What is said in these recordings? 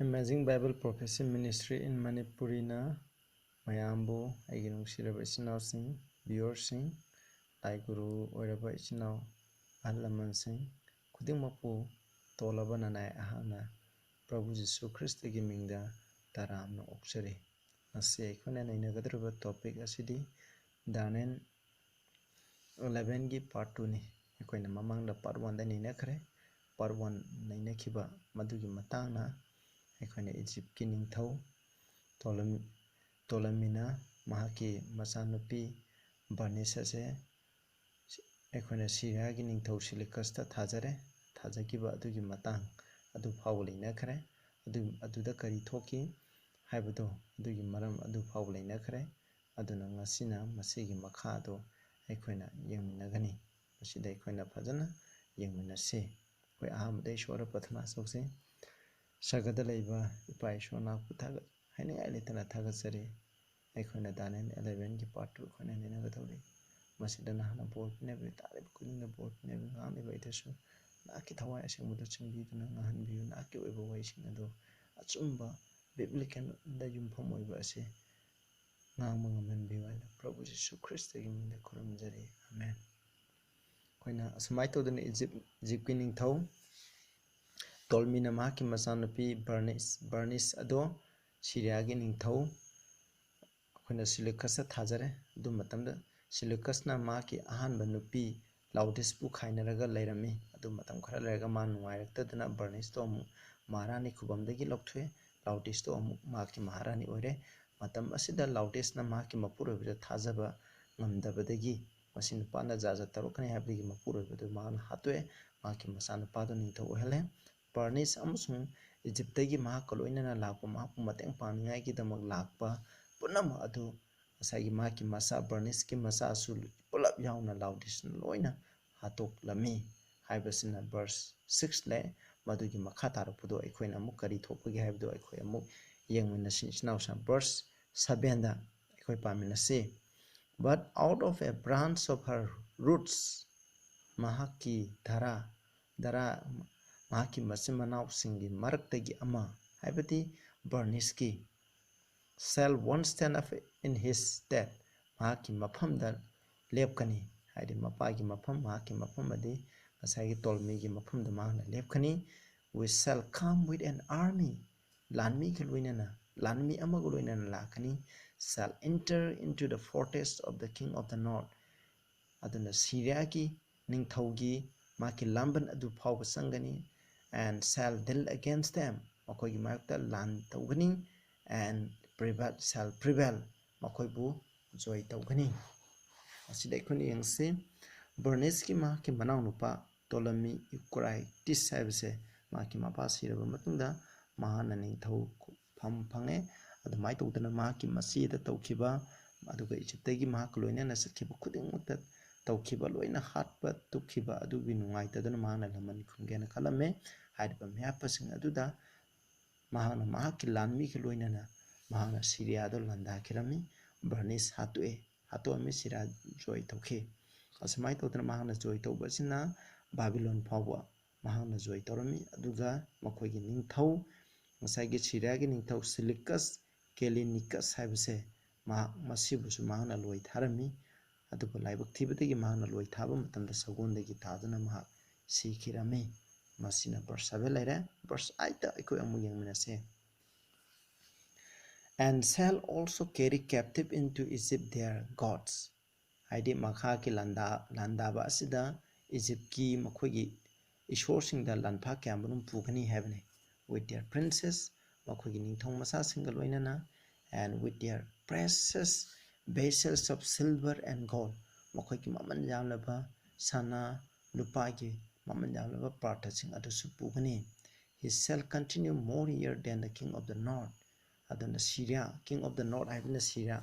Amazing Bible Prophecy Ministry in Manipurina Mayambo Aginung Siraba Isinausing Viewersing Lai Guru Oiraba Isinau Alamansing Kudingmapu Tolaba Nanai Ahana Prabhu Jisu Christi Gimingda Taramno Oksari Nasi Kuna Nagadruba topic asidi Danen 11 gi part 2 ni akoina mamangda part 1 da ninakre part 1 nainakiba madugi matangna akoina Egypt ki ningthau Ptolemyna mahaki machanupi Bernice se akoina Syria gi ningthau Seleucus ta thajakiba adugi matang adu fawba lainakre aduda kari thoki haibado adugi maram adu fawba lainakre aduna ngasina masigi makha do aikoina yengminagani masida aikoina fajana yengminase koi ahamda ishwara prathana sokse sagada laiba ipa ishwana kuthaga haini ailitana thagasari aikoina danen 11 ki part 2 aikoina ninagadawri masida nahana bol pinabe tare kudinga bol pinabe ngami baitasu naki thawai asengmudo chingiduna ngahanbiyu naki oiba waising ado achumba biblical da yumpham oiba ase ngangma ngamanbiyu aina Prabhu Jisu Christi gi mingda khuramjari amen koina asmai todana Egypt ki ningthau Ptolemy na mahaki machanupi Bernice ado Syria gi ningthau koina Seleucus thajare adu matamda Seleucus na mahaki ahanba nupi Laodice pu khainaraga lairami adu matam khara leraga ma nungairakta Bernice to amu maharani khubamdagi lokthue Laodice to amu mahaki maharani oire matam asida Laodice na mahaki mapurobida thajaba ngamdabadagi masi nupana jaja tarokani habigi mapurobida mahana hatwe mahaki masana pado ningthau ohele Bernice amusung Egyptagi mahaka loinana lakpa mahapu mateng paningai gi damak lakpa punama adu asagi mahaki masa Bernice ki masa asul pulap yauna Laodice loina hatok lami haibasina verse 6 le madugi makha tarakpudo aikoina amuk kari thokpagi haibdo aikoi amuk yengminasi sinausa verse 7 da aikoi paminasi but out of a branch of her roots mahaki dara mahaki masimanaw singi maraktagi ama haibati Bernice ki shall one stand up in his stead mahaki maphamda lepkani haidi mapagi mafam mahaki mafam adi asagi Ptolemy gi mafamda mahana lepkani we shall come with an army lanmi galoinana lanmi ama galoinana lakani shall enter into the fortress of the king of the north aduna Syria ki ningthaugi maki lamban adu phawba sangani and shall deal against them makoigi marakta lan tawgani and shall prevail makoibu joy tawgani asida ikoni yangse Bernice ki mahaki manaw nupa Ptolemy Eucryetes haibase mahaki mapa siraba matungda mahana ningthau pham phange adumai tawdana mahaki masida tawkhiba aduga Egyptagi mahaka loinana sakhiba khudingmakta tawkhiba loina hatpa tukhiba adugi nungaitadana mahana laman khungena khalame haiba myapasing aduda mahana mahaki lanmi ki loinana mahana Syria do landa khirami Bernice hatoami Syria joy tawkhi asmai tawdana mahana joy tawbasina Babylon phawba mahana joy tawrami aduga makoigi ningthau masagi Syria gi ningthau Seleucus Callinicus haibase masibusu mahana loi tharami aduga laibak thibadagi mahana loi thaba matamda sagondagi thaduna mahak sikhirami masina verse 7 laire verse 8 ta ikoi amu yengminase and shall also carry captive into Egypt their gods haidi makha ki landaba asida Egypt ki makoigi ishorsingda lanpha kyambunum pugani habne with their princes makoigi ningthong masa single loinana and with their precious vessels of silver and gold makoigi maman jamlaba sana lupagi maman jamlaba parthasing adusu pugani he shall continue more year than the king of the north aduna Syria king of the north haibna Syria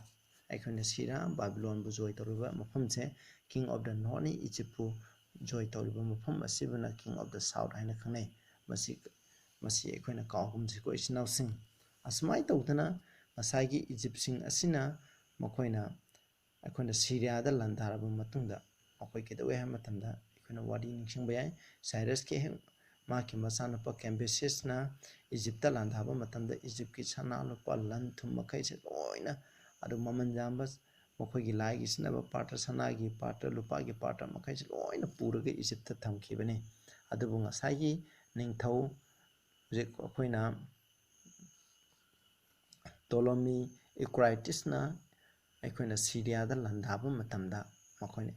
aikona Syria Babylon bu joy tawriba mafamse king of the north ni Egypt bu joy tawriba mafam asibana king of the south haina khangnai masi aikona kawhumsi ko isinausing asmai tawdana masagi Egypt sing asina makoina aikona Syria da landaraba matungda makoi kedawe ha matamda aikona wadi ningsingba yai Cyrus ke maki masanupa Cambyses na Egypta landhaba matamda Egypt ki sana lupa lan thum makai se loina adu maman jamba makhoi gi lai gi sinaba patra sana gi patra lupa gi patra makai se loina puraga Egypta thamkhibani adubu ngasai gi ningthau je akoina Ptolemy Eucryetes na akoina Syria da landhaba matamda makoina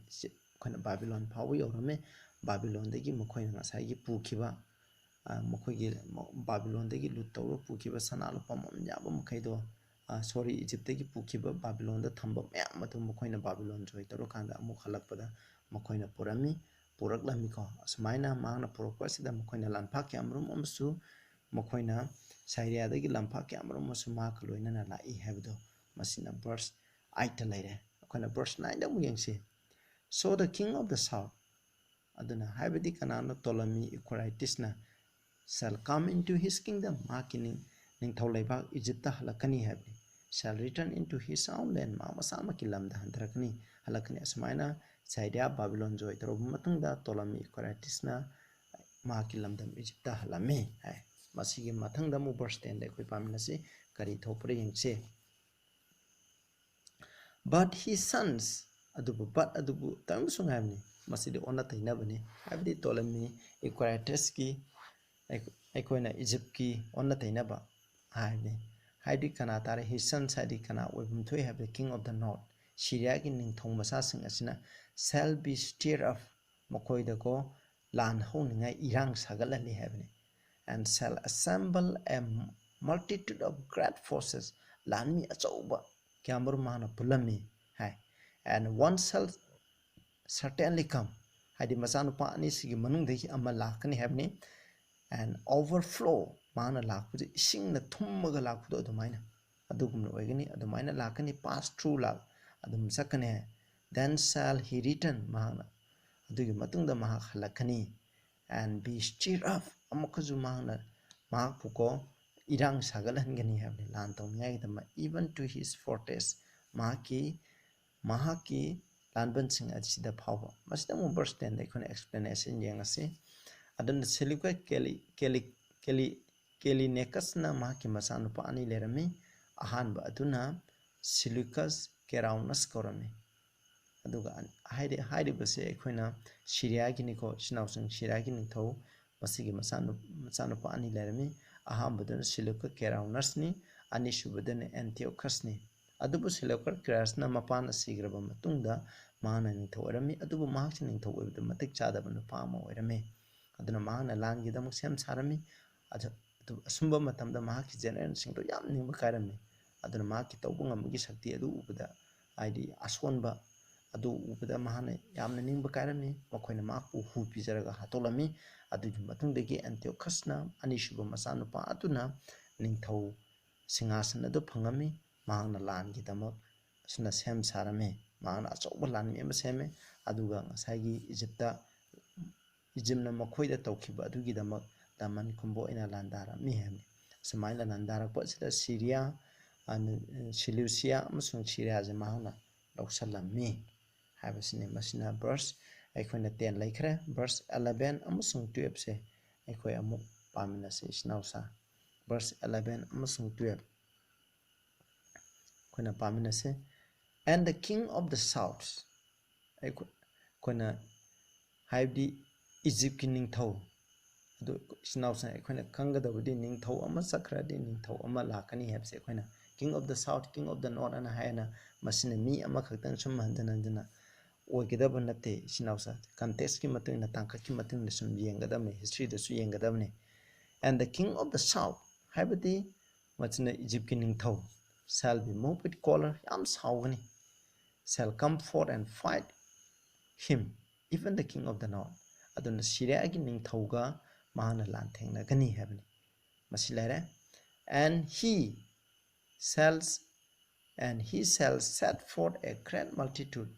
akoina Babylon phawi yorame Babylon dagi makoina ngasai gi pukhiba makoigi Babylon dagi lutawra pukhiba sana lupa mamjaba makaido sorry Egypt dagi pukhiba Babylon da thamba myam matu makoina Babylon joy taro kanda amu khalakpada makoina purami puraklami ko asmaina mangna purokpa sida makoina lanphak kyamrum amsu makoina Syria dagi lanphak kyamrum amsu ma khaloina na lai habdo masina verse 8 ta laire akoina verse 9 da mu yengsi so the king of the south aduna habidi kanana Ptolemy Eucryetes na shall come into his kingdom makini ningthau leibak Egypt halakani habni shall return into his own land ma masama ki lamda handrakani halakani asmaina Syria Babylon joy taro matungda Ptolemy Eucryetes na ma ki lamdam Egypt halame hai masigi mathangda mu verse 10 da koi paminasi kari thopre yengse but his sons adubu but adubu tam sunghamni masidi ona tainabani habdi Ptolemy Eucryetes ki aikoina Egypt ki onna tainaba haibni haidi kana tare his sons haidi kana oibum thoi have the king of the north Syria ki ningthong masa sing asina shall be stirred up makoida ko lan honingai irang sagalali habni and shall assemble a multitude of great forces lanmi achauba kyamur mana pulami hai and one shall certainly come haidi masanupa ani sigi manung degi amma lakani habni and overflow mana lakpuji ising na thummaga lakpudo adumaina adugumna oigani adumaina lakani pass through lak adum sakane then shall he return mana adugi matungda maha halakani and be stirred up amukhaju mana mahakpuko irang sagalhangani habni lan tongngai dama even to his fortress mahaki lanban sing asida phawa masida mu verse 10 da khone explanation yengasi adana Seleucus Callinicus na mahaki masanupa ani lerami ahanba aduna Seleucus Callinicus korami aduga haide base ekhoina Syria gi niko sinausang Syria gi nithau masigi masanupa ani lerami ahambaduna Seleucus Callinicus ni ani subadana Antiochus ni adubu Seleucus Callinicus na mapana sigraba matungda mahana nithau arami adubu mahaksi nithau oibda matik chadaba nupa ama oirame aduna mahana langi damuk sem sarami asumba matamda mahaki general singdo yam ningba kairami aduna mahaki tawbu ngamagi shakti adu ubada aidi asonba adu ubada mahana yamna ningba kairami makoina mahku hu pijaraga hatolami adugi matungdagi Antiochus na anishuba masanupa aduna ningthau singasan adu phangami mahana langi damak suna sem sarame mahana achauba lanmi ama seme aduga ngasagi Egyptna makhoida tawkhiba adugi damak daman khumbo ina landara mi hamni samaila landara pa sida Syria and Seleucia amasung Syria je mahana lawsalami habasini masina verse aikoina 10 laikhre verse 11 amasung 12 se aikoi amuk pamina se snausa verse 11 amasung 12 koina pamina se and the king of the south koina haibdi Egypt ki ningthau adu sinausa aikoina kangadabudi ningthau ama sakradi ningthau ama lakani habse aikoina king of the south king of the north ana hayana masina mi ama khaktan sum handana oigedaba nate sinausa context ki matungna tangka ki matungna sum yengadamne history da su yengadamne and the king of the south haibadi machina Egypt ki ningthau shall be moved with color yam saugani shall come forth and fight him even the king of the north aduna Syria gi ningthauga mahana lan thengna gani habni masilare and he shall set forth a great multitude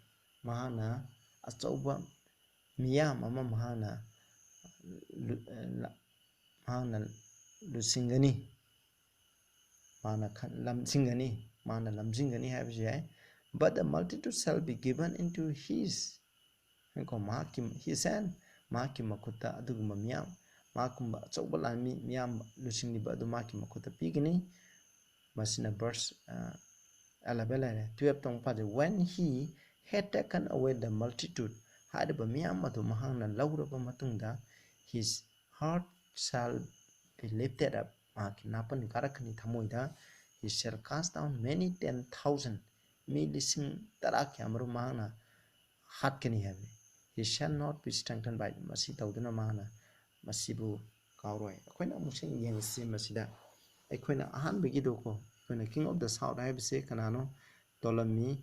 mahana achauba miyam ama mahana lusingani mahana lamjingani habje but the multitude shall be given into his hand mahaki makutta aduguma miyam makumba achauba lami miyam lusingniba adu maki makuta pigini masina verse 11 lere 12 tong pade when he had taken away the multitude hadiba miyam adu mahangna lauraba matungda his heart shall be lifted up maki napan karakani thamoida he shall cast down many 10,000 mi lising tarak yamru mahangna hatkani have he shall not be strengthened by masi tawduna mahangna masibu kauroi akoina musing yengsi masida akoina ahan begido ko akoina king of the south have say kanano Ptolemy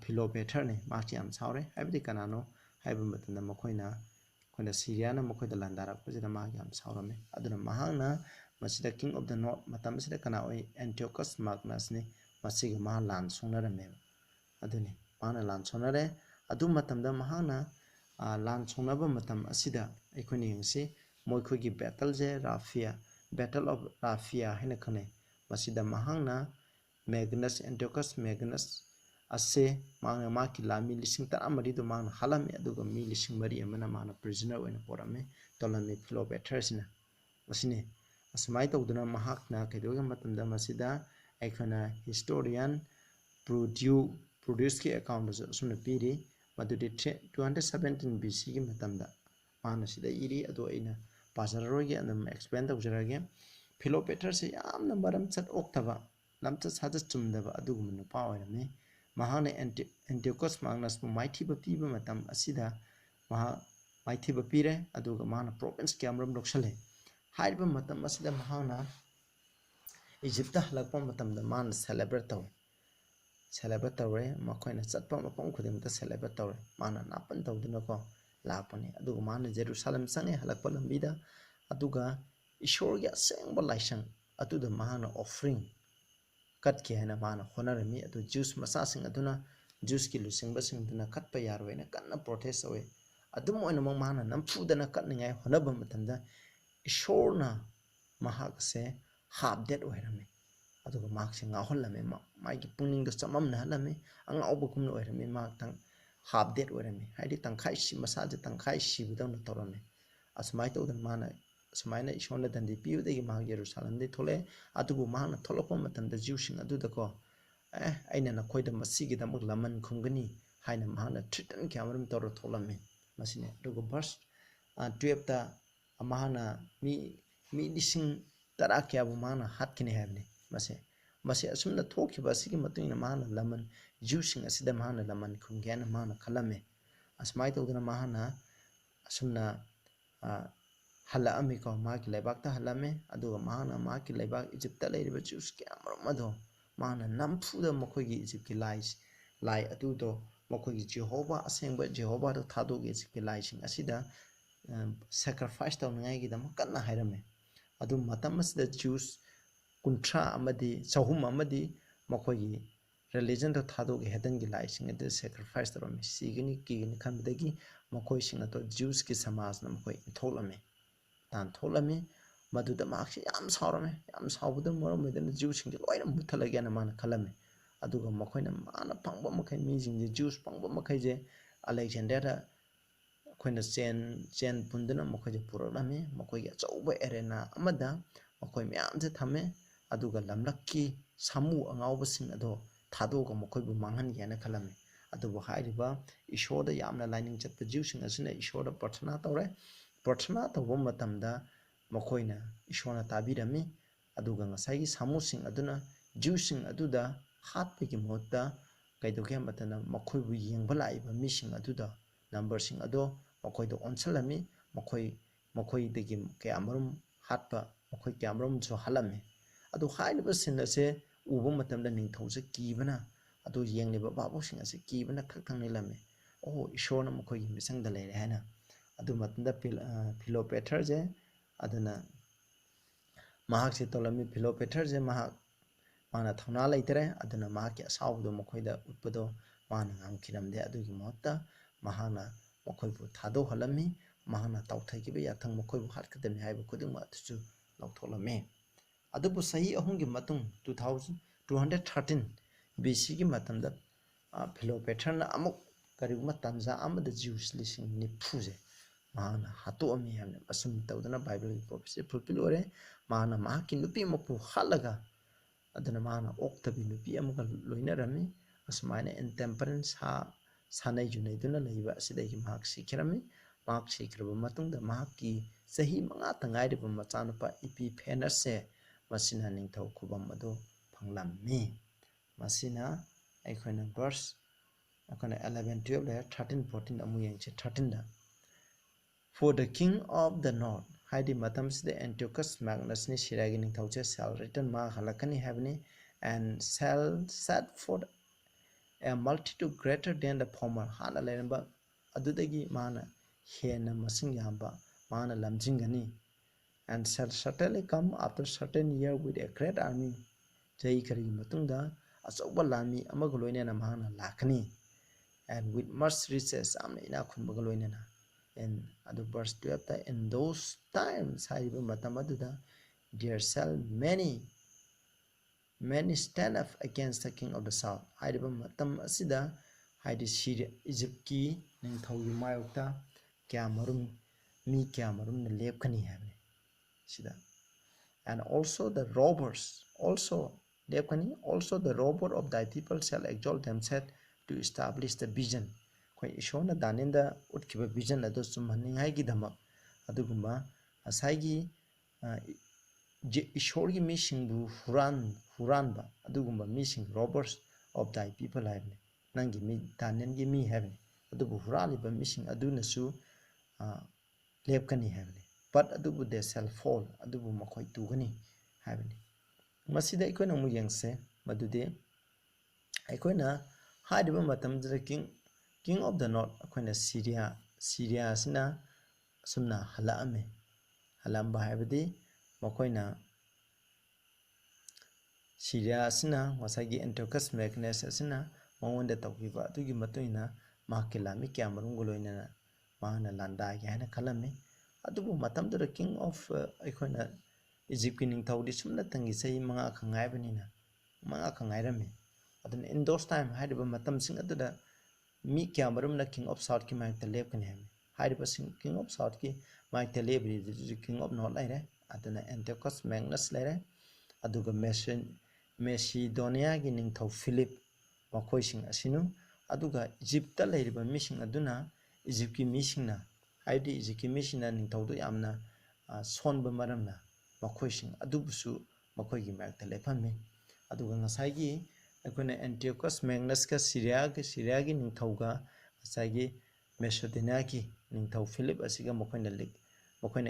Philopator ne maki am saure habdi kanano haibu matanda makoina koina Syria na makoida landara kujida maki am saurame aduna mahangna masida king of the north matam sida kana oi Antiochus Magnus ne masiga ma lan sonarame aduni mana lan sonare adu matamda mahangna lan sonaba matam asida aikoini yengsi moikogi battle je battle of Raphia hena khane masida mahangna Magnus Antiochus Magnus ase mangna maki lami lising ta amari do mangna halami aduga mi lising mari amana mana prisoner oina porame Ptolemy Philopator sina masine asmai tawduna mahakna kaidoga matamda masida aikana historian produce ki account suna piri madudi 217 BC ki matamda mana sida iri ado aina pasarrogi andam explain tawjarage Philopator se yamna maram chat oktaba lamcha saja chumdaba adugum nupa oirame mahane Antiochus Magnus mu maithiba piba matam asida maha maithiba pire aduga mahana province kyamram loksale haiba matam asida mahana Egypt halakpa matam da man celebrate tawre makoina chatpa mapam khuding ta celebrate tawre mana napan tawduna ko lakpani aduga mana Jerusalem sange halakpa lambida aduga ishorgi asengba laisang atuda mahana offering kat ki hena mana honarami adu juice masasing aduna juice ki lusingba singduna katpa yarwena kanna protest awe adum oina mana namphudana katningai honaba matamda ishorna mahakse half dead oirame aduga makse ngahollame maigi pungning do chamamna halame angauba kumna oirame mak tang half dead oirame haidi tangkhai si masaje tangkhai si budawna torame asmai tawdan mana sumaina ishona dandi piudagi ma Jerusalem de thole adubu mahna tholokpa matamda Jewsing aduda ko aina na khoida masigi damak laman khumgani haina mahna threaten kyamarum tor tholame masine adugo verse 12 ta mahna mi lising tara kyabu mahna hatkini habne mase asumna thokhiba asigi matungina mahna laman Jewsing asida mahna laman khumgyana mahna khalame asmai tawduna mahna asumna hala amiko maki lebak ta halame aduga mahana maki lebak Egypt ta leiriba Jews kyamaram ado mahana nampuda makoigi Egypt ki lai adudo makoigi Jehovah asengba Jehovah do thadogi Egypt ki lai sing asida sacrifice tawnangai gi dam kanna hairame adu matam asida Jews kuntra amadi chahum amadi makoigi religion do thadogi hedan gi lai sing adu sacrifice tawrame sigini kigini khanbadagi makoi sing ato Jews ki samaj na makoi tholame tan tholame maduda makse yam saubada moram medana Jews sing loina muthalage na mana khalame aduga makoina mana pangba makai mi jing je Jews pangba makai je Alexander koina chen pundana makoi je puralame makoi ge chauba arena amada makoi myam je thame aduga lamlakki samu angauba sing ado thadoga makoi bu manghan yana khalame aduba hairiba ishoda yamna lining chatpa Jews sing asina ishoda prarthana tawre prarthana tawba matamda makoina ishona tabirami aduga ngasai samusing aduna Jewsing aduda hatpagi mohta kaidoke matana makoibu yengba laiba mising aduda numbersing ado makoido onsalami makoi degi kyamarum hatpa makoi kyamarum jo halame adu hailiba sinase uba matamda ningthausa kibana adu yengliba babosing ase kibana khakthangni lame oh ishona makoi misangda leire hana adu matanda Philopator je aduna mahakse Ptolemy Philopator je mana thona leitere aduna mahaki asawdo makoida utpado mana ngamkiramde adugi mohta mahana makoibu thado halami mahana tawthaikiba yathang makoibu hatkadami haiba khudingma atuchu lautholame adubu sahi ahungi matung 213 BC gi matamda Philopator na amuk kariguma tanja amada Jews lising niphu je mahana hatoami hamne asum tawdana Bible prophecy fulfill ore mahana mahaki nupi mapu halaga adana mahana oktabi nupi amuka loinarami asumana intemperance ha sanai junai duna leiba asidagi mahak sikirami mahak sikraba matungda mahaki sahi manga tangairiba machanupa Epiphanes se masina ningthau khubam adu phanglammi masina aikoina verse aikoina 11 12 le 13 14 amu yengche 13 da for the king of the north haidi matamsida Antiochus Magnus ni Syria ningthauche shall return ma halakani habni and shall set forth a multitude greater than the former hana leramba adudagi mana hena masing yamba mana lamjingani and shall certainly come after certain year with a great army jai kari matungda asoba lami amaga loinena mahana lakani and with much riches amna ina khunbaga loinena and adu verse 12 ta in those times haiba matamaduda there shall many stand up against the king of the south haiba matam asida haidi Syria Egypt ki ningthaugi mayokta kya marum mi kya marum na lepkani habne sida and also the robbers also the robber of thy people shall exalt themselves to establish the vision koi ishona daninda utkiba vision ado sumhaningai gi dama adugumba asaigi ishorgi misingbu huranba adugumba mising robbers of thy people have nangi mi danengi mi have adubu huraliba mising adunasu lepkani have but adubu they shall fall adubu makoi tugani have masida ikoina mu yengse madude ikoina hadiba matamjra king of the north ikoina Syria sina sumna halamba habdi makoina Syria asina wasagi Antiochus Magnus asina mawonda tawkiba adugi matuina mahkilami kyamarum goloina mahana landa yana kalame adubu matamdu the king of ikoina Egypt king thawdi sumna tangi sei manga khangai banina manga khangai rame adun in those time haiba matam sing aduda mi kyamarum na king of south ki maikta lepkani hame haiba sing king of south ki maikta lebri king of north laire aduna Antiochus Magnus laire aduga Macedonia gi ningthau Philip makoising asinu aduga Egypt ta leiriba mising aduna Egypt ki misingna haidi Egypt ki misingna ningthau do yamna sonba maramna makoising adubusu makoigi maikta lephammi aduga ngasai akoina Antiochus Magnus ka Syria gi ningthauga asagi Macedonia ki ningthau Philip asiga makoina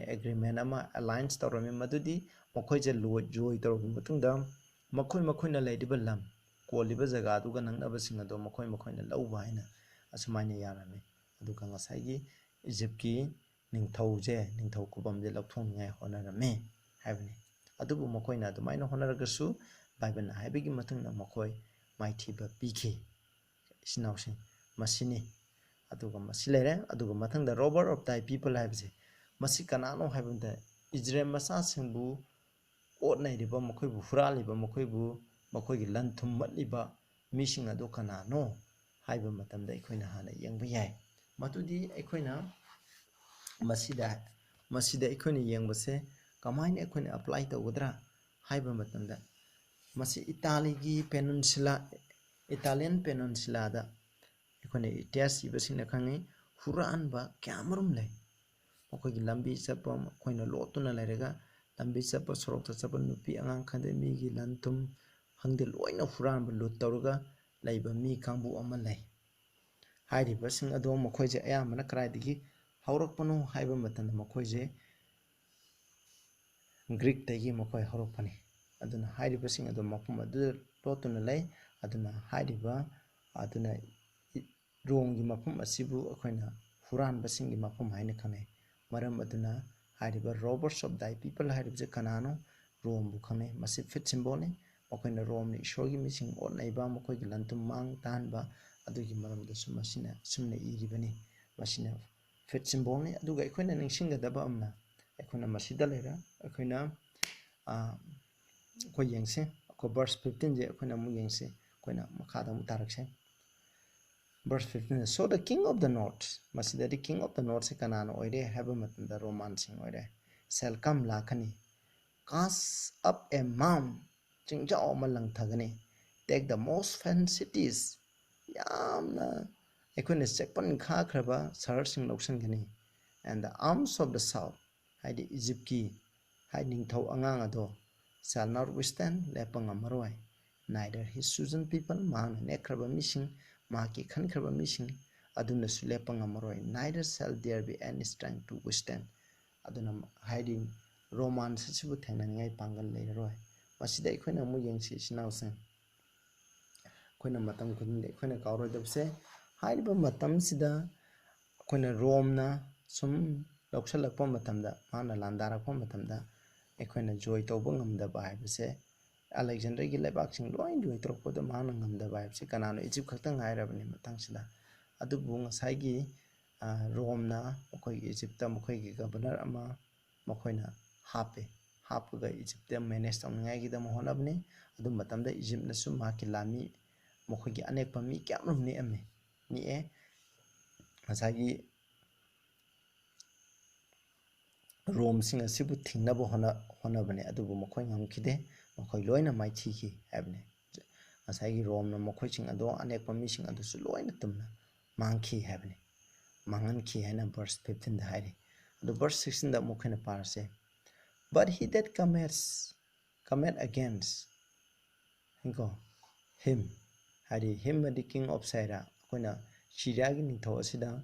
agreement ama alliance tawrami madudi makoije joy tawrami matungda makoina leidiba lam koliba jaga aduga nangnaba singado makoina lauba haina asumaina yarame aduga ngasai Egypt ki ningthau kubamje laukthongngai honarame habni adubu makoina adumaina honaragasu Bible haibigi matungna makoi maithiba piki sinausin masini aduga masilere aduga mathangda robber of thy people haibse masi kanano haibunda Israel masa singbu otnairiba makoibu huraliba makoigi lanthum matliba mising adu kanano haiba matamda ikoina hana yengba yai matudi ikoina masida ikoina yengbase kamaina ikoina apply tawgadra haiba matamda masi Italian peninsula da ikoina itias ibasingna khangi huranba kyamarum lay makoigi lambi chapa makoina lotuna lairaga lambi chapa sorokta chapa nupi angang khande migi lantum hangde loina huranba lut tawraga laiba mi kangbu ama lay hairiba sing ado makoije ayamana kraidigi haurakpano haiba matanda makoije Greek tagi makoi haurakpani aduna hairiba sing ado mafum adu lotuna lay aduna hairiba aduna rongi mafum asibu akoina huranba singi mafum haina khanai maram aduna hairiba robbers of thy people hairiba kanano rom bu khanai masi fit symbol ni makoina rom ni ishorgi mising onaiba makoigi lantum mang tanba adugi maram da sumna iribani masina fit symbol ni aduga ikoina ningsinga daba amna ikoina masida lera ikoina ko yengse ko verse 15 je ikoina mu yengse ikoina makhada mu tarakse verse 15 so the king of the north masidadi king of the north se kanana oire have matanda roman sing oire shall come lakani cast up a mound chingja omalang thagani take the most fenced cities yamna ekhone chepan kha khraba sahar sing lokshan gani and the arms of the south haidi Egypt ki hiding thau angang ado shall not withstand lepang amaroi neither his chosen people man nekraba missing maki khankraba missing aduna sulepang amaroi neither shall there be any strength to withstand aduna hiding roman sibu thengna ngai pangal leiroi masida ikhona mu yengsi sinawse akhona matam khudin de akhona kawroi dabse haiba matam sida akhona romna sum loksalakpa matamda mana landarakpa matamda akhona joy tawba ngamda ba haibse Alexander gi lebak sing loin joy tawpa da mana ngamda ba haibse kanano Egypt khaktang ngairabani matang sida adubu ngasai gi romna mokoi Egypt ta mokoi gi governor ama mokoina hapaga Egypt ta manage tawningai gi da mohonabni adu matamda Egypt na su maki lami mokoi gi anekpa mi kyamrum ni ame ni ngasai Rome sing asibu thingnaba honabane adubu mokoi ngamkhide mokoi loina maithiki habne ngasai Rome na mokoi sing ado anekpa mi sing ado su loina tumna mangki habne manganki haina verse 15 da hairi adu verse 16 da mokoi parase but he that cometh against him hari him the king of Syria koina Syria gi ningthau asida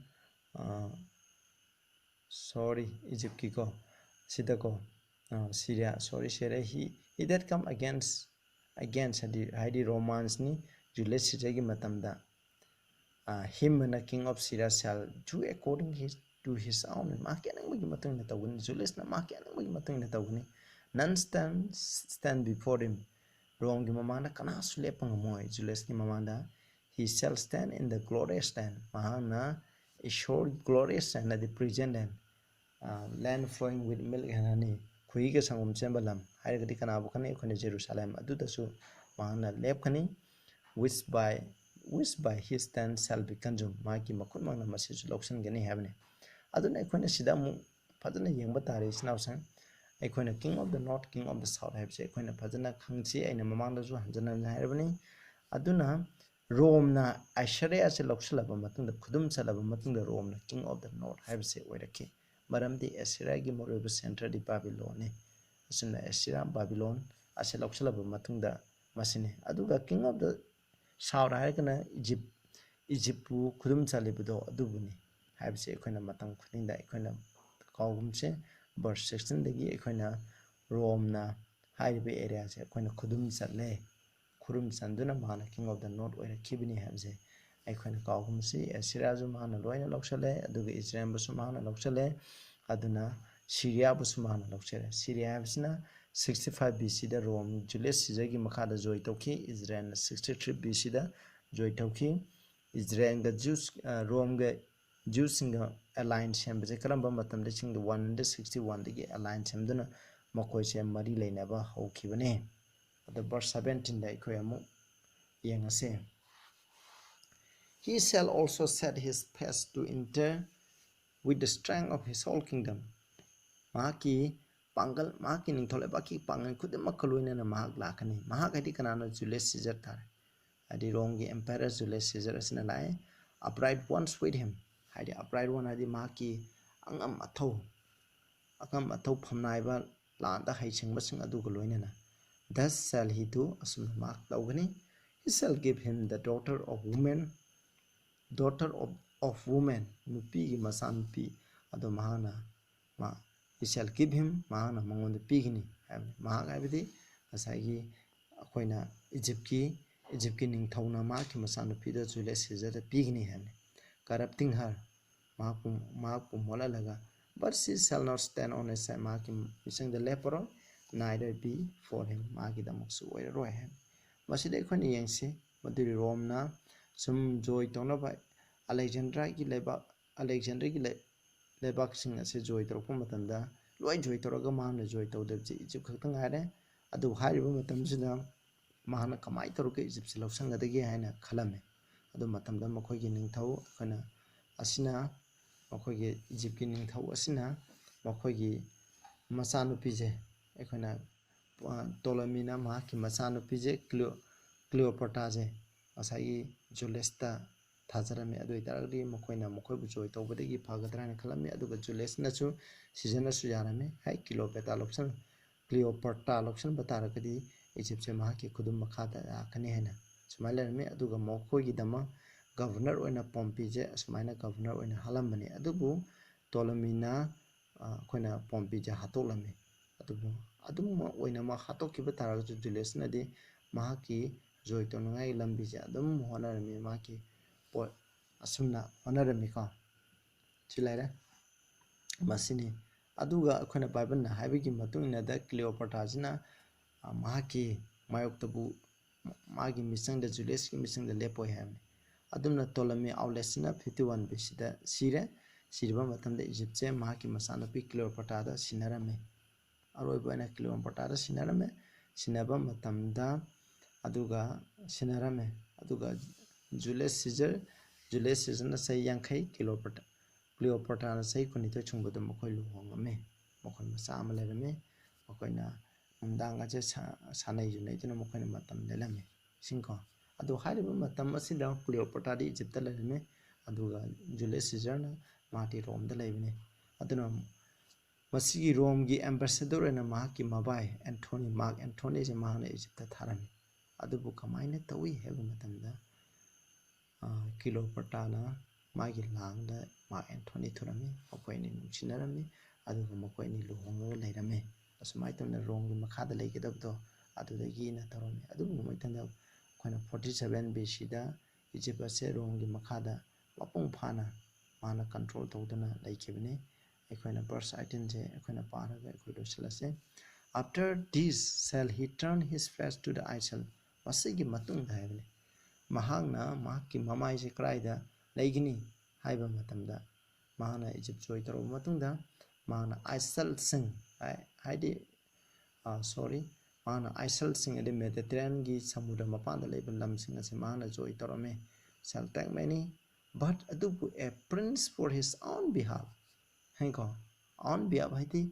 sorry Egypt ki ko sida ko Syria sorry Syria he that come against hadi Romans ni Julius Caesar gi matamda him na king of Syria shall do according to his own mark anang gi matang na tawuni Julius na mark anang gi matang na tawuni none stand before him Rome gi mamanda kana sule pangamoy Julius gi mamanda he shall stand in the glorious stand mahana a short glorious stand at the present land flowing with milk and honey khuiga sangum chembalam hairagadi kana bukane khone Jerusalem adudasu mahana lepkhani which by his stand shall be consumed maki makun mangna masisu loksan gani habne aduna ekhone sida mu fadana yengba tare sinawsan ekhone king of the north king of the south habse ekhone fadana khangchi aina mamangda su hanjana hairabani aduna Rome na Assyria se loksalaba matungda khudum salaba matungda Rome na king of the north habse oiraki maramdi Assyria gi moroba center di Babylon ne asuna Assyria Babylon ase loksalaba matungda masine aduga king of the south hairkana Egypt pu khudum chalibudo adubuni habse ekhona matang khudinda ekhona kawgumse verse 16 dagi ekhona Rome na haibe area se ekhona khudum challe khurum chanduna mana king of the north oira kibini habse ekhona kawgumse Assyria ju mana loina loksale aduga Israel bu su mana loksale aduna Syria bu su mana loksale Syria habsina 65 BC da Rome Julius Caesar gi makhada joy tawki Israel 63 BC da joy tawki Israel ga Jews Rome ga Jews singa alliance sembe karamba matam de sing 161 dagi alliance semduna makoi se mari leinaba hokibane the verse 17 da ikoi amu yengase he shall also set his face to enter with the strength of his whole kingdom maki pangal maki ningthole baki pangal khudema kaloina na mahak lakani mahak adi kanana Julius Caesar tar adi Rome gi emperor Julius Caesar asina lai upright ones with him adi upright one adi maki angam athau phamnaiba landa haising basing adu galoina na thus shall he do asuna mark lawgani he shall give him the daughter of woman nupi gi masan pi ado mahana ma he shall give him mahana mangon pigini mahak abidi asagi akoina Egypt ki ningthauna ma ki masan nupi da Julius Caesar da pigini ham corrupting her mahak mola laga but she shall not stand on his side mahaki misang the lepero neither be for him magi da muksu oiroi ham masida ikhoni yengsi maduri Rome na sum joy tongna ba Alexander gi lebak sing ase joy torpa matanda loi joy toraga mahana joy tawdabji Egypt khaktang are adu hairiba matam sida mahana kamai toruka Egypt se lawsang adagi haina khalame ꯑꯗꯨ ꯃꯇꯝꯗ ꯃꯈꯣꯏꯒꯤ ꯅꯤꯡꯊꯧ ꯑꯩꯈꯣꯏꯅ ꯑꯁꯤꯅ ꯃꯈꯣꯏꯒꯤ ꯏꯖꯤꯞꯀꯤ ꯅꯤꯡꯊꯧ ꯑꯁꯤꯅ ꯃꯈꯣꯏꯒꯤ ꯃꯆꯥꯅꯨꯄꯤꯁꯦ ꯑꯩꯈꯣꯏꯅ ꯇꯣꯂꯃꯤꯅ ꯃꯍꯥꯛꯀꯤ ꯃꯆꯥꯅꯨꯄꯤꯁꯦ ꯀ꯭ꯂꯤꯑꯣꯄꯥꯇ꯭ꯔꯥꯁꯦ ꯉꯁꯥꯏꯒꯤ ꯖꯨꯂꯤꯌꯁꯇ ꯊꯥꯖꯔꯝꯃꯤ ꯑꯗꯨ ꯑꯣꯏꯇꯥꯔꯒꯗꯤ ꯃꯈꯣꯏꯅ ꯃꯈꯣꯏꯕꯨ ꯖꯣꯏ ꯇꯧꯕꯗꯒꯤ ꯐꯒꯗ꯭ꯔꯥ ꯍꯥꯏꯅ ꯈꯜꯂꯝꯃꯤ ꯑꯗꯨꯒ ꯖꯨꯂꯤꯌꯁꯅꯁꯨ ꯁꯤꯖꯟꯅꯁꯨ ꯌꯥꯔꯝꯃꯤ ꯍꯥꯏ ꯀ꯭ꯂꯤꯑꯣꯄꯥꯇ꯭ꯔꯥ ꯂꯧꯁꯤꯟꯕ ꯇꯥꯔꯒꯗꯤ ꯏꯖꯤꯞꯁꯦ ꯃꯍꯥꯛꯀꯤ ꯈꯨꯗꯨꯝ ꯃꯈꯥꯗ ꯂꯥꯛꯀꯅꯤ ꯍꯥꯏꯅ ꯁꯨꯃꯥꯏꯅ ꯂꯩꯔꯝꯃꯤ ꯑꯗꯨꯒ ꯃꯈꯣꯏꯒꯤꯗꯃꯛ ꯒꯚꯔꯅꯔ ꯑꯣꯏꯅ ꯄꯣꯝꯄꯤꯁꯦ ꯑꯁꯨꯃꯥꯏꯅ ꯒꯚꯔꯅꯔ ꯑꯣꯏꯅ ꯍꯥꯜꯂꯝꯕꯅꯤ ꯑꯗꯨꯕꯨ ꯇꯣꯂꯃꯤꯅ ꯑꯩꯈꯣꯏꯅ ꯄꯣꯝꯄꯤꯁꯦ ꯍꯥꯠꯇꯣꯛꯂꯝꯃꯤ ꯑꯗꯨꯕꯨ ꯑꯗꯨꯃꯛ ꯑꯣꯏꯅꯃꯛ ꯍꯥꯠꯇꯣꯛꯈꯤꯕ ꯇꯥꯔꯒꯁꯨ ꯖꯨꯂꯤꯌꯁꯅꯗꯤ ꯃꯍꯥꯛꯀꯤ ꯖꯣꯏ ꯇꯧꯅꯤꯡꯉꯥꯏꯒꯤ ꯂꯝꯕꯤꯁꯦ ꯑꯗꯨꯝ ꯍꯣꯠꯅꯔꯝꯃꯤ ꯃꯍꯥꯛꯀꯤ ꯄꯣꯠ ꯑꯁꯨꯝꯅ ꯍꯣꯠꯅꯔꯝꯃꯤꯀꯣ ꯁꯤ ꯂꯩꯔꯦ ꯃꯁꯤꯅꯤ ꯑꯗꯨꯒ ꯑꯩꯈꯣꯏꯅ ꯕꯥꯏꯕꯜꯅ ꯍꯥꯏꯕꯒꯤ ꯃꯇꯨꯡ ꯏꯟꯅꯗ ꯀ꯭ꯂꯤꯑꯣꯄꯥꯇ꯭ꯔꯥꯁꯤꯅ ꯃꯍꯥꯛꯀꯤ ꯃꯥꯌꯣꯛꯇꯕꯨ ꯃꯥꯒꯤ ꯃꯤꯆꯪꯗ ꯖꯨꯂꯤꯌꯁꯀꯤ ꯃꯤꯆꯪꯗ ꯂꯦꯞꯄꯣꯏ ꯍꯥꯏꯕꯅꯤ ꯑꯗꯨꯝꯅ ꯇꯣꯂꯃꯤ ꯑꯥꯎꯠꯂꯦꯠꯁꯤꯅ 51 BCꯗ ꯁꯤꯔꯦ ꯁꯤꯔꯕ ꯃꯇꯝꯗ ꯏꯖꯤꯞꯁꯦ ꯃꯍꯥꯛꯀꯤ ꯃꯆꯥꯅꯨꯄꯤ ꯀ꯭ꯂꯤꯑꯣꯄꯥꯇ꯭ꯔꯥꯗ ꯁꯤꯟꯅꯔꯝꯃꯤ ꯑꯔꯣꯏꯕ ꯑꯣꯏꯅ ꯀ꯭ꯂꯤꯑꯣꯄꯥꯇ꯭ꯔꯥꯗ ꯁꯤꯟꯅꯔꯝꯃꯦ ꯁꯤꯟꯅꯕ ꯃꯇꯝꯗ ꯑꯗꯨꯒ ꯁꯤꯟꯅꯔꯝꯃꯦ ꯑꯗꯨꯒ ꯖꯨꯂꯤꯌꯁ ꯁꯤꯖꯔꯅ ꯆꯍꯤ 50 ꯀ꯭ꯂꯤꯑꯣꯄꯥꯇ꯭ꯔꯥꯅ ꯆꯍꯤ 12 ꯁꯨꯡꯕꯗ ꯃꯈꯣꯏ ꯂꯨꯍꯣꯡꯉꯝꯃꯤ ꯃꯈꯣꯏ ꯃꯆꯥ ꯑꯃ ꯂꯩꯔꯝꯃꯤ ꯃꯈꯣꯏꯅ ꯅꯨꯡꯗꯥꯡꯒꯁꯦ ꯁꯥꯟꯅꯩ ꯌꯨꯅꯩꯗꯨꯅ ꯃꯈꯣꯏꯅ ꯃꯇꯝ ꯂꯦꯜꯂꯝꯃꯤ ꯁꯤꯡꯀꯣ ꯑꯗꯨ ꯍꯥꯏꯔꯤꯕ ꯃꯇꯝ ꯑꯁꯤꯗ ꯀ꯭ꯂꯤꯑꯣꯄꯥꯇ꯭ꯔꯥꯗꯤ ꯏꯖꯤꯞꯇ ꯂꯩꯔꯝꯃꯤ ꯑꯗꯨꯒ ꯖꯨꯂꯤꯌꯁ ꯁꯤꯖꯔꯅ ꯃꯥꯗꯤ ꯔꯣꯝꯗ ꯂꯩꯕꯅꯤ ꯑꯗꯨꯅ ꯃꯁꯤꯒꯤ ꯔꯣꯝꯒꯤ ꯑꯦꯝꯕꯦꯁꯦꯗꯔ ꯑꯣꯏꯅ ꯃꯍꯥꯛꯀꯤ ꯃꯕꯥꯏ ꯃꯥꯔꯛ ꯑꯦꯟꯊꯣꯅꯤꯁꯦ ꯃꯍꯥꯛꯅ ꯏꯖꯤꯞꯇ ꯊꯥꯔꯝꯃꯤ ꯑꯗꯨꯕꯨ ꯀꯃꯥꯏꯅ ꯇꯧꯏ ꯍꯥꯏꯕ ꯃꯇꯝꯗ ꯀ꯭ꯂꯤꯑꯣꯄꯥꯇ꯭ꯔꯥꯅ ꯃꯥꯒꯤ ꯂꯥꯡꯗ ꯃꯥꯔꯛ ꯑꯦꯟꯊꯣꯅꯤ ꯊꯨꯔꯝꯃꯤ ꯃꯈꯣꯏ ꯑꯅꯤ ꯅꯨꯡꯁꯤꯅꯔꯝꯃꯤ ꯑꯗꯨꯒ ꯃꯈꯣꯏ ꯑꯅꯤ ꯂꯨꯍꯣꯡꯂꯒ ꯂꯩꯔꯝꯃꯤ ꯑꯁꯨꯃꯥꯏꯅ ꯇꯧꯅ ꯔꯣꯝꯒꯤ ꯃꯈꯥꯗ ꯂꯩꯒꯗꯕꯗꯣ ꯑꯗꯨꯗꯒꯤꯅ ꯇꯧꯔꯝꯃꯤ ꯑꯗꯨꯕꯨ ꯃꯊꯪꯗ ꯑꯩꯈꯣꯏꯅ 47 BCꯗ ꯏꯖꯤꯞ ꯑꯁꯦ ꯔꯣꯝꯒꯤ ꯃꯈꯥꯗ ꯃꯄꯨꯡ ꯐꯥꯅ ꯃꯥꯅ ꯀꯟꯇ꯭ꯔꯣꯜ ꯇꯧꯗꯨꯅ ꯂꯩꯈꯤꯕꯅꯤ ꯑꯩꯈꯣꯏꯅ ꯚꯔꯁ 18ꯁꯦ ꯑꯩꯈꯣꯏꯅ ꯄꯥꯔꯒ ꯑꯩꯈꯣꯏ ꯂꯣꯏꯁꯤꯜꯂꯁꯦ after this cell he turn his face to the island ꯃꯁꯤꯒꯤ ꯃꯇꯨꯡꯗ ꯍꯥꯏꯕꯅꯤ ꯃꯍꯥꯛꯅ ꯃꯍꯥꯛꯀꯤ ꯃꯃꯥꯏꯁꯦ ꯀꯗꯥꯏꯗ ꯂꯩꯒꯅꯤ ꯍꯥꯏꯕ ꯃꯇꯝꯗ ꯃꯍꯥꯛꯅ ꯏꯖꯤꯞ ꯖꯣꯏ ꯇꯧꯔꯕ ꯃꯇꯨꯡꯗ ꯃꯍꯥꯛꯅ ꯑꯥꯏꯁꯜꯁꯤꯡ ꯍꯥꯏꯗꯤ ꯃꯍꯥꯛꯅ ꯑꯥꯏꯁꯜꯁꯤꯡ ꯑꯗꯩ ꯃꯦꯗꯤꯇꯔꯦꯅꯤꯌꯟꯒꯤ ꯁꯃꯨꯗ꯭ꯔ ꯃꯄꯥꯟꯗ ꯂꯩꯕ ꯂꯝꯁꯤꯡ ꯑꯁꯤ ꯃꯍꯥꯛꯅ ꯖꯣꯏ ꯇꯧꯔꯝꯃꯤ ꯁꯦꯜ ꯇꯦꯛ ꯃꯦꯅꯤ ꯕꯠ ꯑꯗꯨꯕꯨ ꯑꯦ ꯄ꯭ꯔꯤꯟꯁ ꯐꯣꯔ ꯍꯤꯁ ꯑꯣꯟ ꯕꯤꯍꯥꯞ ꯍꯥꯏꯀꯣ ꯑꯣꯟ ꯕꯤꯍꯥꯞ ꯍꯥꯏꯗꯤ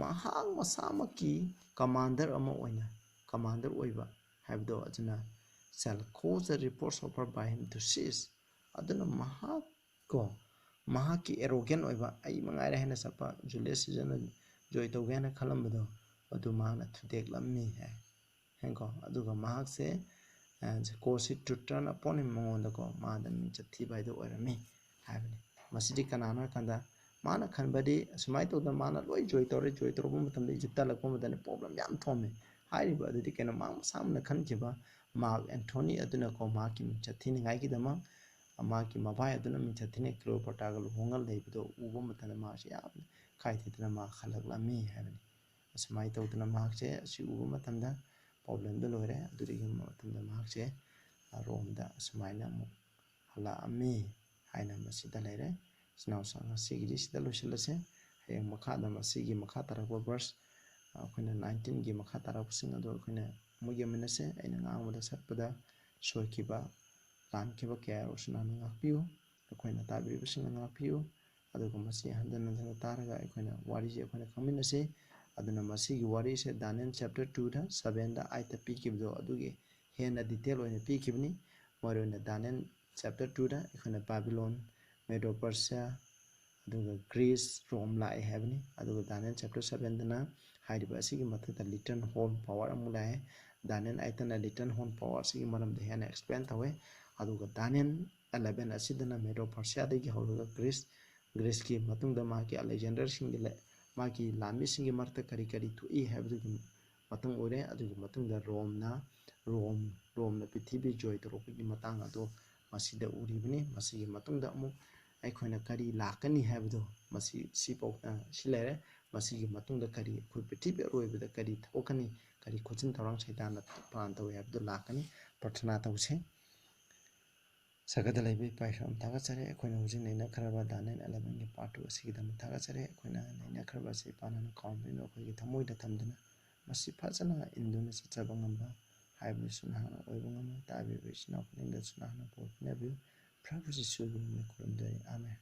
ꯃꯍꯥꯛ ꯃꯁꯥꯃꯛꯀꯤ ꯀꯃꯥꯟꯗꯔ ꯑꯃ ꯑꯣꯏꯅ ꯀꯃꯥꯟꯗꯔ ꯑꯣꯏꯕ ꯍꯥꯏꯕꯗꯣ ꯑꯗꯨꯅ shall cause the reports offered by him to cease aduna mahakki arrogant oiba ai mangaire hena sapa Julius Caesar joy togena khalambado adu mahana thudeklammi hai henko aduga mahakse cause it to turn upon him mongonda ko madan chathi bai do oirami haibani masidi kanana kanda mana khanbadi sumai to da mana loi joy toro matam de Egypt lakpo madan problem yam thome hairiba adudi kena ma samna khankiba Mark Antony aduna ko maki chathini ngai ki dama maki mabai aduna mi chathini Cleopatra ga luhongal leibido ubo matana ma sia kai thidna ma khalaklami habani asmai tawduna ma che asi ubo matamda problem do loire adurigi matamda ma che romda asmaina mu hala ami haina masida leire sinaw sanga sigiri sida losilase hayang makha da masigi makha tarakwa verse akhona 19 gi makha tarakpsing ado akhona mogi minase aina ngangwada satpada soikiba lamkiba kaya osna ngakpiu akhona tabiribsing ngakpiu aduga masi handana dana taraga akhona wari je akhona khaminase aduna masigi wari se Daniel chapter 2 da 7 da 8 da pikibdo adugi hena detail oina pikibni morona Daniel chapter 2 da akhona Babylon Medo Persia aduga Greece Rome lai habni aduga Daniel chapter 7 dana hairiba asigi mathata little horn power amulai Daniel 8 na little horn power asigi maram de hena explain tawe aduga Daniel 11 asidana Medo Persia dagi hawruga Greece ki matungda maki Alexander singi maki lami singi marta kari thui habdugi matung ore adugi matungda Rome na pithibi joy toropi matang ado masida uribni masigi matungda amuk ꯑꯩꯈꯣꯏꯅ ꯀꯔꯤ ꯂꯥꯛꯀꯅꯤ ꯍꯥꯏꯕꯗꯣ ꯃꯁꯤ ꯁꯤꯐꯥꯎꯗ ꯁꯤ ꯂꯩꯔꯦ ꯃꯁꯤꯒꯤ ꯃꯇꯨꯡꯗ ꯀꯔꯤ ꯑꯩꯈꯣꯏ ꯄ꯭ꯔꯤꯊꯤꯕꯤ ꯑꯔꯣꯏꯕꯗ ꯀꯔꯤ ꯊꯣꯛꯀꯅꯤ ꯀꯔꯤ ꯈꯨꯠꯆꯤꯟ ꯊꯧꯔꯥꯡ ꯁꯩꯇꯥꯟꯅ ꯄ꯭ꯂꯥꯟ ꯇꯧꯏ ꯍꯥꯏꯕꯗꯣ ꯂꯥꯛꯀꯅꯤ ꯄ꯭ꯔꯊꯅꯥ ꯇꯧꯁꯦ ꯁꯒꯗ ꯂꯩꯕ ꯏꯄꯥ ꯏꯁꯣꯔ ꯊꯥꯒꯠꯆꯔꯦ ꯑꯩꯈꯣꯏꯅ ꯍꯧꯖꯤꯛ ꯅꯩꯅꯈ꯭ꯔꯕ ꯗꯥꯅꯤꯌꯦꯜ 11ꯒꯤ ꯄꯥꯔꯠ 2 ꯑꯁꯤꯒꯤꯗꯃꯛ ꯊꯥꯒꯠꯆꯔꯦ ꯑꯩꯈꯣꯏꯅ ꯅꯩꯅꯈ꯭ꯔꯕ ꯑꯁꯤ ꯏꯄꯥꯅ ꯀꯥꯎꯟꯕꯤꯅ ꯑꯩꯈꯣꯏꯒꯤ ꯊꯃꯣꯏꯗ ꯊꯝꯗꯨꯅ ꯃꯁꯤ ꯐꯖꯅ ꯏꯟꯗꯨꯅ ꯆꯠꯆꯕ ꯉꯝꯕ ꯍꯥꯏꯕꯗꯨꯁꯨ ꯅꯍꯥꯛꯅ ꯑꯣꯏꯕ ꯉꯝꯃꯨ꯫ ꯇꯥꯕꯤꯔꯤꯕ ꯏꯆꯤꯟ ꯏꯅꯥꯎ ꯈꯨꯗꯤꯡꯗꯁꯨ ꯅꯍꯥꯛꯅ ꯕꯣꯔ ꯄꯤꯅꯕꯤꯌꯨ꯫ ꯄ꯭ꯔꯚꯨ ꯖꯤꯁꯨꯒꯤ ꯃꯤꯡꯗ ꯈꯨꯔꯨꯝꯖꯔꯤ꯫ ꯑꯥꯃꯦꯟ꯫